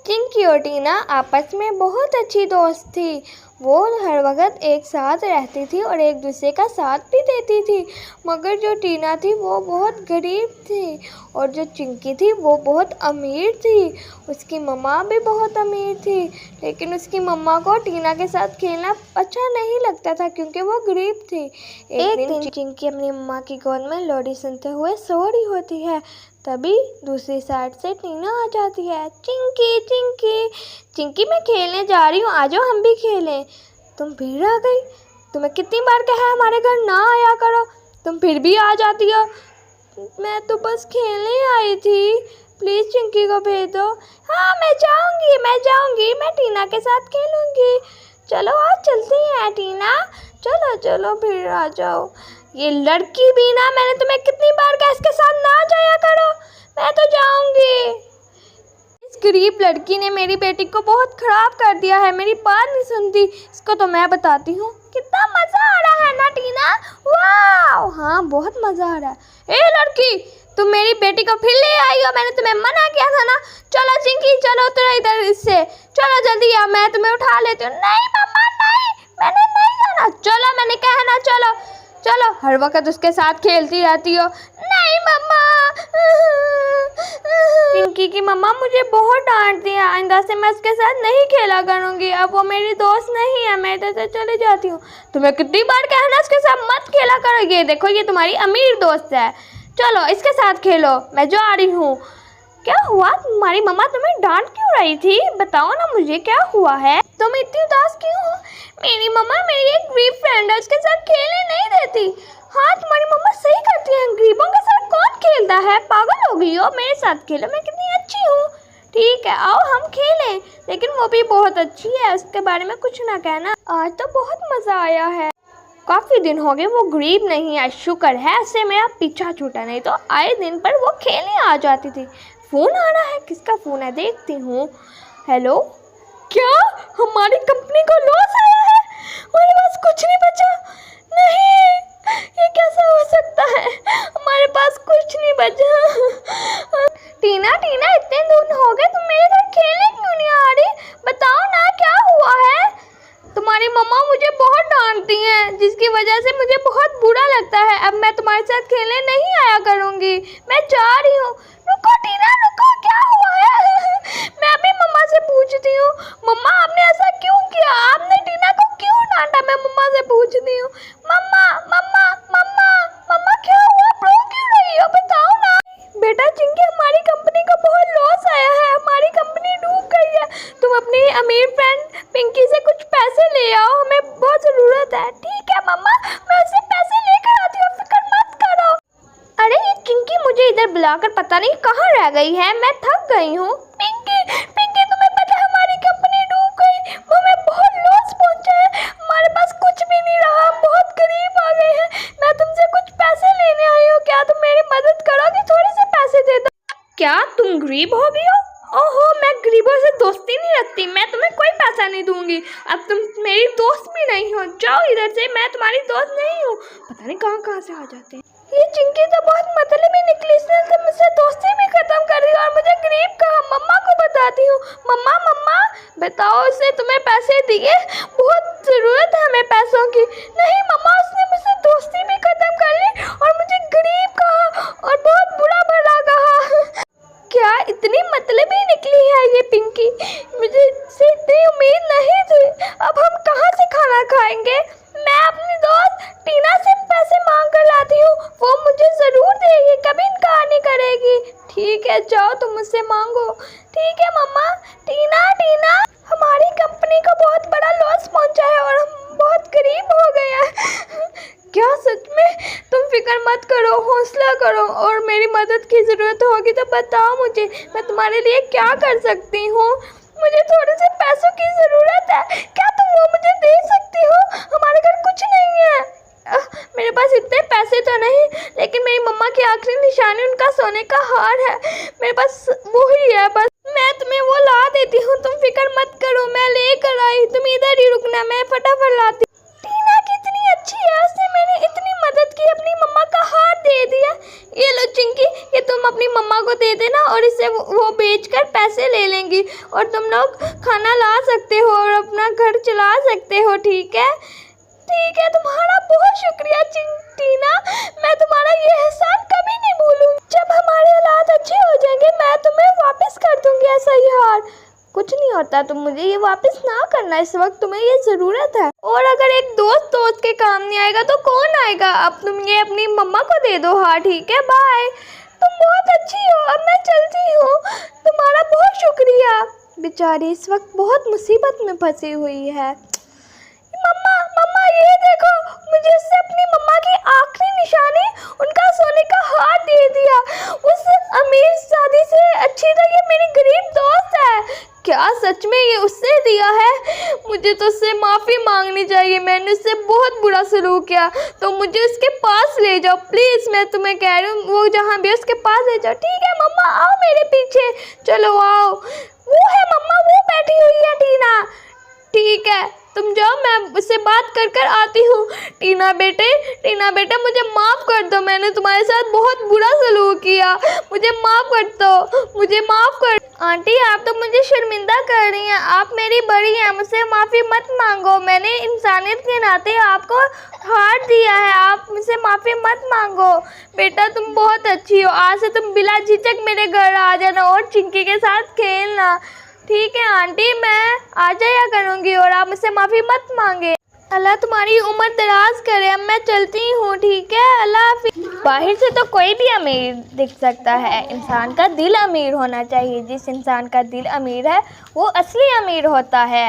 चिंकी और टीना आपस में बहुत अच्छी दोस्त थी। वो हर वक्त एक साथ रहती थी और एक दूसरे का साथ भी देती थी। मगर जो टीना थी वो बहुत गरीब थी और जो चिंकी थी वो बहुत अमीर थी। उसकी मम्मा भी बहुत अमीर थी, लेकिन उसकी मम्मा को टीना के साथ खेलना अच्छा नहीं लगता था क्योंकि वो गरीब थी। एक दिन चिंकी अपनी मम्मा की गोद में लोरी सुनते हुए सो रही होती है। तभी दूसरी साइड से टीना आ जाती है। चिंकी चिंकी चिंकी, मैं खेलने जा रही हूँ, आ जाओ हम भी खेलें। तुम फिर आ गई? तुम्हें कितनी बार कहा है हमारे घर ना आया करो, तुम फिर भी आ जाती हो। मैं तो बस खेलने आई थी, प्लीज़ चिंकी को भेज दो। हाँ मैं जाऊँगी, मैं टीना के साथ खेलूँगी। चलो आज चलती हैं टीना, चलो चलो फिर आ जाओ। ये लड़की भी ना, मैंने तुम्हें कितनी बार कहा इसके साथ ना जाया करो, मैं तो जाऊँगी। इस गरीब लड़की ने मेरी बेटी को बहुत ख़राब कर दिया है, मेरी बात नहीं सुनती। इसको तो मैं बताती हूँ। कितना मज़ा आ रहा है ना टीना? वाह, हाँ बहुत मज़ा आ रहा है। ए लड़की, तुम मेरी बेटी को फिर ले आई हो, मैंने तुम्हें मना किया था ना। चलो चिंकी, चलो उतरो इधर इससे, चलो जल्दी आओ, मैं तुम्हें उठा लेती हूँ। नहीं मम्मा नहीं, मैंने नहीं जाना। चलो मैंने कहा ना, चलो चलो, हर वक्त उसके साथ खेलती रहती हो। नहीं मम्मा। चिंकी की मम्मा मुझे बहुत डांटती है, आइंदा से मैं उसके साथ नहीं खेला करूँगी। अब वो मेरी दोस्त नहीं है, मैं इधर से चले जाती हूँ। तुम्हें कितनी बार कहना उसके साथ मत खेला करो। ये देखो, ये तुम्हारी अमीर दोस्त है, चलो इसके साथ खेलो, मैं जा रही हूँ। क्या हुआ? तुम्हारी मम्मा तुम्हें डांट क्यों रही थी? बताओ ना मुझे, क्या हुआ है? तुम इतनी उदास क्यों हो? मेरी मम्मा मेरी एक गरीब फ्रेंड है, उसके साथ खेलने नहीं देती। हाँ तुम्हारी मम्मा सही करती है, गरीबों के साथ कौन खेलता है? पागल हो गई हो? मेरे साथ खेलो, मैं कितनी अच्छी हूँ। ठीक है आओ हम खेलें, लेकिन वो भी बहुत अच्छी है, उसके बारे में कुछ ना कहना। आज तो बहुत मज़ा आया है, काफ़ी दिन हो गए वो गरीब नहीं है, शुक्र है उससे मेरा पीछा छूटा, नहीं तो आए दिन पर वो खेलने आ जाती थी। फ़ोन आ रहा है, किसका फ़ोन है देखती हूँ। हेलो, क्या हमारी कंपनी को लॉस आया है? हमारे पास कुछ नहीं बचा? नहीं, ये कैसा हो सकता है? हमारे पास कुछ नहीं बचा। टीना टीना, इतने दिन हो गए, तुम मेरे घर खेलने क्यों नहीं आ रही? बताओ ना क्या हुआ है? तुम्हारी मम्मा मुझे बहुत डांटती हैं, जिसकी वजह से मुझे बहुत बुरा लगता है। अब मैं तुम्हारे साथ खेलने नहीं आया करूँगी, मैं जा रही हूँ। रुको टीना रुको, क्या हुआ है? मैं अभी मम्मा से पूछती हूँ। मम्मा आपने ऐसा क्यों किया? आपने टीना को क्यों डांटा? मैं मम्मा से पूछती हूँ। मम्मा मम्मा मम्मा मम्मा, क्या हुआ? रो क्यों रही हो? बताओ ना। बेटा चिंकी, हमारी कंपनी को बहुत लॉस आया है, हमारी कंपनी डूब गई है। तुम अपनी अमीर फ्रेंड पिंकी से कुछ पैसे ले आओ, हमें बहुत ज़रूरत है। ठीक है मम्मा, मैं उससे पैसे लेकर आती हूँ, फिक्र मत करो। अरे ये चिंकी मुझे इधर बुलाकर पता नहीं कहाँ रह गई है, मैं थक गई हूँ। पिंकी पिंकी, तुम्हें पता है हमारी कंपनी डूब गई, हमें बहुत लॉस पहुँचा है, हमारे पास कुछ भी नहीं रहा, हम बहुत गरीब आ गए हैं। मैं तुमसे कुछ पैसे लेने आई हूँ, क्या तुम मेरी मदद करोगी? थोड़े से पैसे दे दो। क्या तुम गरीब हो गई हो? ओहो, मैं गरीबों से दोस्ती नहीं रखती, मैं तुम्हें कोई पैसा नहीं दूंगी। अब तुम मेरी दोस्त भी नहीं हो, जाओ इधर से, मैं तुम्हारी दोस्त नहीं हूँ। पता नहीं कहाँ से आ जाते हैं। ये चिंकी तो बहुत मतलबी निकली, इसने तो मुझसे दोस्ती भी खत्म कर दी और मुझे गरीब कहा। मम्मा को बताती हूँ। मम्मा मम्मा बताओ, उसने तुम्हें पैसे दिए? बहुत ज़रूरत है हमें पैसों की। नहीं मम्मा, उसने मुझसे दोस्ती भी खत्म कर ली और मुझे गरीब कहा और बहुत बुरा भला कहा। क्या इतनी मतलबी निकली है ये पिंकी? मुझे इससे इतनी उम्मीद नहीं थी। अब हम कहाँ से खाना खाएंगे? मैं अपनी दोस्त टीना से पैसे मांग कर लाती हूँ, वो मुझे ज़रूर देगी, कभी इनकार नहीं करेगी। ठीक है जाओ तुम मुझसे मांगो। ठीक है मम्मा। टीना टीना, हमारी कंपनी को बहुत बड़ा लॉस पहुँचा है और हम बहुत गरीब हो गए हैं। क्या सच में? तुम फिक्र मत करो, हौसला करो, और मेरी मदद की ज़रूरत होगी तो बताओ मुझे, मैं तुम्हारे लिए क्या कर सकती हूँ। मुझे थोड़े से पैसों की ज़रूरत है, क्या तुम वो मुझे दे सकती हो? हमारे घर कुछ नहीं है। मेरे पास इतने पैसे तो नहीं, लेकिन मेरी मम्मा की आखिरी निशानी उनका सोने का हार है, मेरे पास वो ही है बस। मैं तुम्हें वो ला देती हूँ, तुम फिक्र मत करो, मैं लेकर आई, तुम इधर ही रुकना, मैं फटाफट लाती। टीना कितनी अच्छी है, उसने मेरी इतनी मदद की, अपनी मम्मा का हाथ दे दिया। ये लो चिंकी, ये तुम अपनी मम्मा को दे देना और इससे वो बेचकर पैसे ले लेंगी और तुम लोग खाना ला सकते हो और अपना घर चला सकते हो। ठीक है? ठीक है, तुम्हारा बहुत शुक्रिया टीना, मैं तुम्हारा ये एहसान कभी नहीं भूलूंगी। जब हमारे हालात अच्छे हो जाएंगे मैं तुम्हें वापस कर दूंगी ऐसा ही हार। कुछ नहीं होता, तुम मुझे ये वापस ना करना, इस वक्त तुम्हें ये ज़रूरत है। और अगर एक दोस्त के काम नहीं आएगा तो कौन आएगा? अब तुम ये अपनी मम्मा को दे दो। हाँ ठीक है, बाय। तुम बहुत अच्छी हो, अब मैं चलती हूँ। तुम्हारा बहुत शुक्रिया। बेचारी इस वक्त बहुत मुसीबत में फंसी हुई है। मम्मा ये देखो, मुझे उससे अपनी मम्मा की आखिरी निशानी, उनका सोने का हार दे दिया। उस अमीर शादी से अच्छी तो ये मेरी गरीब दोस्त है। क्या सच में ये उससे दिया है? मुझे तो उससे माफ़ी मांगनी चाहिए, मैंने उससे बहुत बुरा सलूक किया। तो मुझे उसके पास ले जाओ प्लीज़, मैं तुम्हें कह रही हूँ, वो जहाँ भी उसके पास ले जाओ। ठीक है मम्मा, आओ मेरे पीछे, चलो आओ। वो है मम्मा, वो बैठी हुई है टीना। ठीक है, तुम जाओ, मैं उससे बात कर आती हूँ। टीना बेटे मुझे माफ़ कर दो, मैंने तुम्हारे साथ बहुत बुरा सलूक किया, मुझे माफ़ कर दो, मुझे माफ़ कर। आंटी आप तो मुझे शर्मिंदा कर रही हैं, आप मेरी बड़ी हैं, मुझसे माफ़ी मत मांगो। मैंने इंसानियत के नाते आपको हार दिया है, आप मुझसे माफ़ी मत मांगो। बेटा तुम बहुत अच्छी हो, आज से तुम बिला झिझक मेरे घर आ जाना और चिंकी के साथ खेलना। ठीक है आंटी, मैं आ जाया करूँगी और आप मुझसे माफ़ी मत मांगे। अल्लाह तुम्हारी उम्र दराज करे। अब मैं चलती हूँ। ठीक है, अल्लाह हाफिज़। बाहर से तो कोई भी अमीर दिख सकता है, इंसान का दिल अमीर होना चाहिए। जिस इंसान का दिल अमीर है वो असली अमीर होता है।